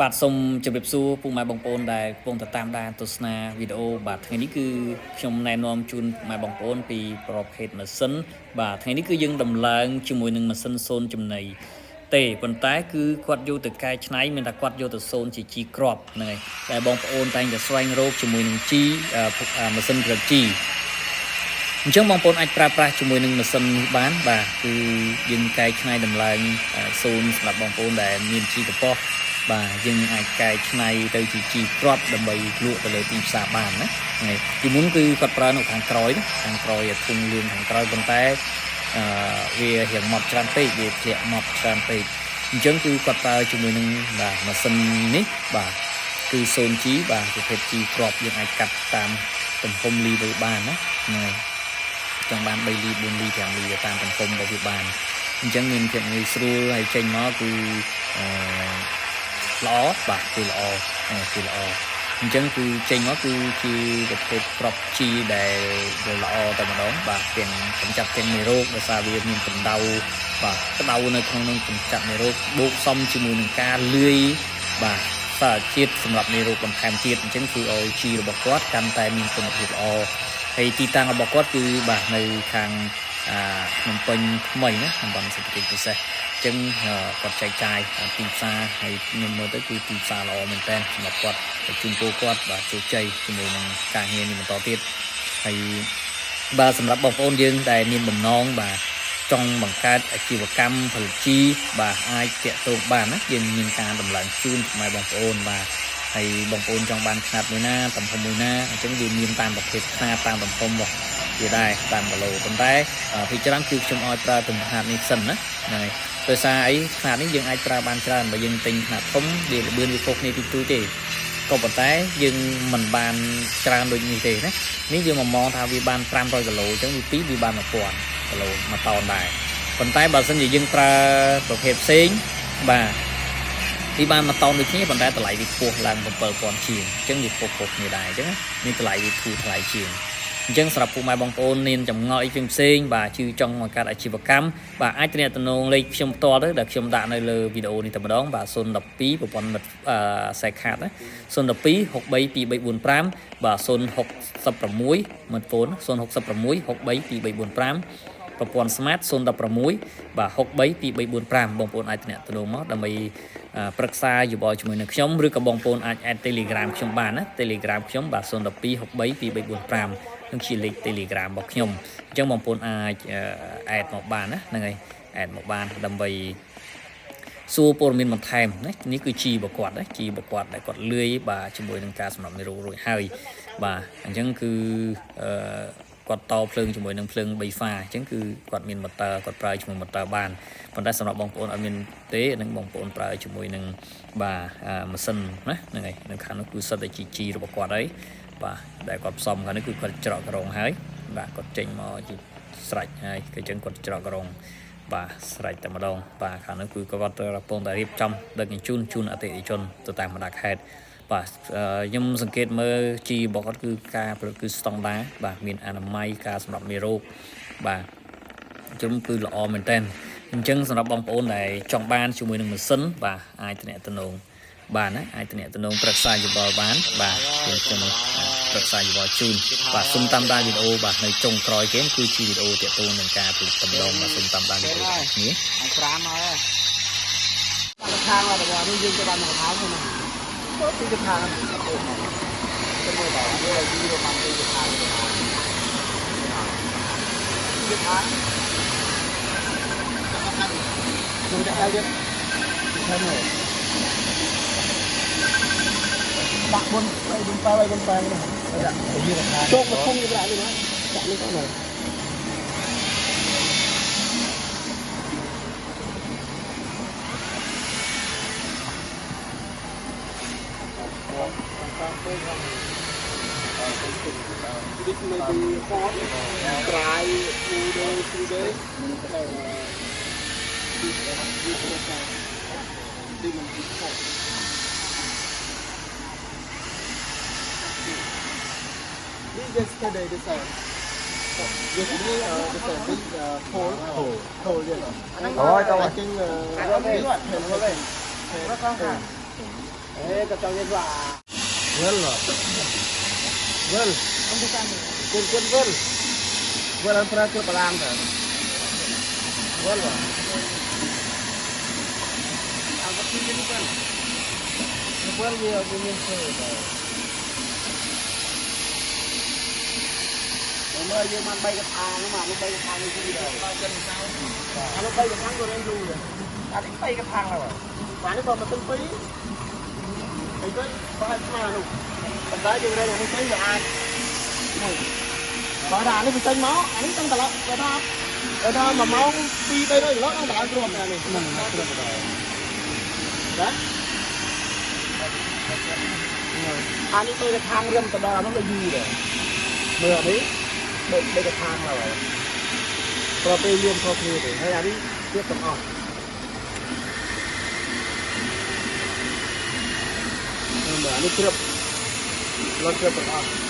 បាទសូមជម្រាបសួរពុកម៉ែបងប្អូនដែលកំពុងតែតាមដានទស្សនាវីដេអូបាទថ្ងៃនេះគឺខ្ញុំណែនាំជូនពុកម៉ែបងប្អូនពីប្រភេទម៉ាស៊ីនបាទថ្ងៃនេះគឺយើងដំឡើងជាមួយនឹងម៉ាស៊ីនសូនចំណីទេប៉ុន្តែគឺគាត់យកទៅកែច្នៃមានតែគាត់យកទៅសូនជាជីគ្រាប់ហ្នឹងហើយតែបងប្អូនតែងតែស្វែងរកជាមួយនឹងជីម៉ាស៊ីនប្រជីអញ្ចឹងបងប្អូនអាចប្រើប្រាស់ជាមួយនឹងម៉ាស៊ីននេះបានបាទគឺយើងកែច្នៃដំឡើងសូនសម្រាប់បងប្អូនដែលមានជីកប៉ុសបាទយើងអាចកែច្នៃទៅជាជីគ្រាប់ដើម្បីលក់ទៅលើទីផ្សារបានណាហើយពីមុនគឺគាត់ប្រើនៅខាងក្រោយខាងក្រោយធុងលឿនខាងក្រោយប៉ុន្តែវារៀងម៉ត់ច្រើនពេកវាធ្លាក់ម៉ត់ច្រើនពេកអញ្ចឹងគឺគាត់ប្រើជាមួយនឹងបាទម៉ាស៊ីននេះបាទគឺ 0G បាទប្រភេទជីគ្រាប់យើងអាចកាត់តាមទំហំលីវបានណាហ្នឹងចង់បាន3លី4លី5លីតាមទំហំរបស់វាបានអញ្ចឹងមានភាពងាយស្រួលហើយចេញមកគឺល្អបាទគឺល្អអញ្ចឹងគឺចេញមកគឺជាប្រភេទក្របជីដែលល្អតែម្ដងបាទទាំងកម្ចាត់ទាំងមេរោគដោយសារវាមានកម្ដៅបាទក្តៅនៅក្នុងនឹងកម្ចាត់មេរោគបូកសំជាមួយនឹងការលាយបាទសារជាតិសម្រាប់មេរោគបន្ថែមទៀតអញ្ចឹងគឺឲ្យជីរបស់គាត់កាន់តែមានគុណភាពល្អហើយទីតាំងរបស់គាត់គឺបាទនៅខាងភ្នំពេញថ្មីណាតំបន់សេដ្ឋកិច្ចពិសេសអញ្ចឹងគាត់ចែកចាយទីផ្សារហើយខ្ញុំមើលទៅគឺទីផ្សារល្អមែនតើសម្រាប់គាត់ជូនពរគាត់បាទជោគជ័យជាមួយនឹងការងារនេះបន្តទៀតហើយបាទសម្រាប់បងប្អូនយើងដែលមានបំណងបាទចង់បង្កើតអាជីវកម្មផលិតជីបាទអាចតាក់ទងបានណាយើងមានការដំឡើងជូនផ្នែកបងប្អូនបាទហើយបងប្អូនចង់បានຂະຫນាត់មួយណាទំហំមួយណាអញ្ចឹងវាមានតាមប្រភេទຂະຫນាត់តាមទំហំរបស់វាដែរតាមគីឡូប៉ុន្តែភាគច្រើនគឺខ្ញុំឲ្យប្រើទំហំនេះសិនណាហ្នឹងហើយដោយសារអីຂະຫນាត់នេះយើងអាចប្រើបានច្រើនបើយើងទិញຂະຫນាត់ធំវាល្បឿនវាខុសគ្នាតិចតួចទេក៏ប៉ុន្តែយើងមិនបានច្រើនដូចនេះទេណានេះយើងមកថាវាបាន500គីឡូអញ្ចឹងវាបាន1000គីឡូមួយតោនដែរប៉ុន្តែបើសិនជាយើងប្រើប្រភេទផ្សេងបាទវាបាន1តោនដូចគ្នាប៉ុន្តែតម្លៃវាខ្ពស់ឡើង7000ជាងអញ្ចឹងវាខុសគ្នាដែរអញ្ចឹងនេះតម្លៃវាធូរថ្លៃជាងអញ្ចឹងសម្រាប់ពុកម៉ែបងប្អូនមានចម្ងល់អីផ្សេងបាទជឿចង់បង្កើតអាជីវកម្មបាទអាចទំនាក់ទំនងលេខខ្ញុំផ្ទាល់ទៅដែលខ្ញុំដាក់នៅលើវីដេអូនេះតែម្ដងបាទ012ប្រព័ន្ធមិត្តខ្សែខាតណា012 632345បាទ066មិត្តហ្វូន066 632345ប្រព័ន្ធ Smart 016បាទ632345បងប្អូនអាចទំនាក់ទំនងមកដើម្បីប្រឹក្សាយោបល់ជាមួយនឹងខ្ញុំឬក៏បងប្អូនអាច add Telegram ខ្ញុំបានណា Telegram ខ្ញុំបាទ012 632345នឹងជាលេខ Telegram របស់ខ្ញុំអញ្ចឹងបងប្អូនអាច add មកបានណាហ្នឹងហើយ add មកបានដើម្បីសួរព័ត៌មានបន្ថែមណានេះគឺជីរបស់គាត់ណាជីរបស់គាត់ដែលគាត់លឿយបាទជាមួយនឹងការសម្រាប់មេរោគរួចហើយបាទអញ្ចឹងគឺគាត់តភ្លើងជាមួយនឹងភ្លើង3ហ្វាអញ្ចឹងគឺគាត់មានម៉ូទ័រគាត់ប្រើជាមួយម៉ូទ័របានប៉ុន្តែសម្រាប់បងប្អូនអត់មានទេនឹងបងប្អូនប្រើជាមួយនឹងបាទម៉ាស៊ីនណាហ្នឹងហើយនៅខាងនោះគឺសិតតែជីរបស់គាត់ហើយបាទដែលគាត់ផ្សំខាងនេះគឺគាត់ច្រកក្រងហើយបាទគាត់ចេញមកជាស្រេចហើយគឺអញ្ចឹងគាត់ច្រកក្រងបាទស្រេចតែម្ដងបាទខាងនោះគឺគាត់កំពុងតែរៀបចំដឹកជញ្ជូនអតិថិជនទៅតាមបណ្ដាខេត្តបាទខ្ញុំសង្កេតមើលជីរបស់គាត់គឺការផលិតគឺស្តង់ដារបាទមានអនាម័យការសម្រាប់មេរោគបាទជំគឺល្អមែនតើអញ្ចឹងសម្រាប់បងប្អូនដែលចង់បានជាមួយនឹងម៉ាស៊ីនបាទអាចទំនាក់ទំនងបានណាអាចទំនាក់ទំនងប្រឹក្សាយោបល់បានបាទខ្ញុំប្រឹក្សាយោបល់ជូនបាទសូមតាមដានវីដេអូបាទនៅចុងក្រោយគេគឺជាវីដេអូទាក់ទងនឹងការផលិតតម្ដងបាទសូមតាមដានវីដេអូទាំងគ្នា5មកហើយខាងរបស់នេះយើងទៅបានមកថោហ្នឹងទៅទីខាងទៅមើលដល់វាយីរបស់ទីខាងទីខាងជួយដាក់ឲ្យយើងទៅមើលដាក់មុនឲ្យយើងប៉ាឲ្យយើងប៉ានេះដាក់យីខាងជោគមកធំនេះដាក់នេះណាដាក់នេះទៅមើលThis may be hot, dry, 2 days, 3 days. This yesterday, this yesterday, this cold, yeah. I think, cái trong nhân quả vân rồi vân ông đi sang quân quân vân vân ăn fra chưa làm rồi vân rồi ăn cái gì đi vân vân nhiều cái nhân sơ rồi mà giờ man bay cái thang nó bay cái thang như thế nào nó bay cái thang rồi em du rồi anh bay cái thang rồi mà nó còn mà tinh phí thì cái phải mà luôn còn cái gì đây là nó thấy là ai có đàn nó bị tên máu anh trong cả lọ ở đó mà máu đi đây đó nó đã ruột này này đấy anh đi tôi cái thang râm từ đó nó là gì rồi mưa đấy đây cái thang là rồi pro tê liên pro tê để hay là đi tiếp tục on mà nó chưa lo chưa tục on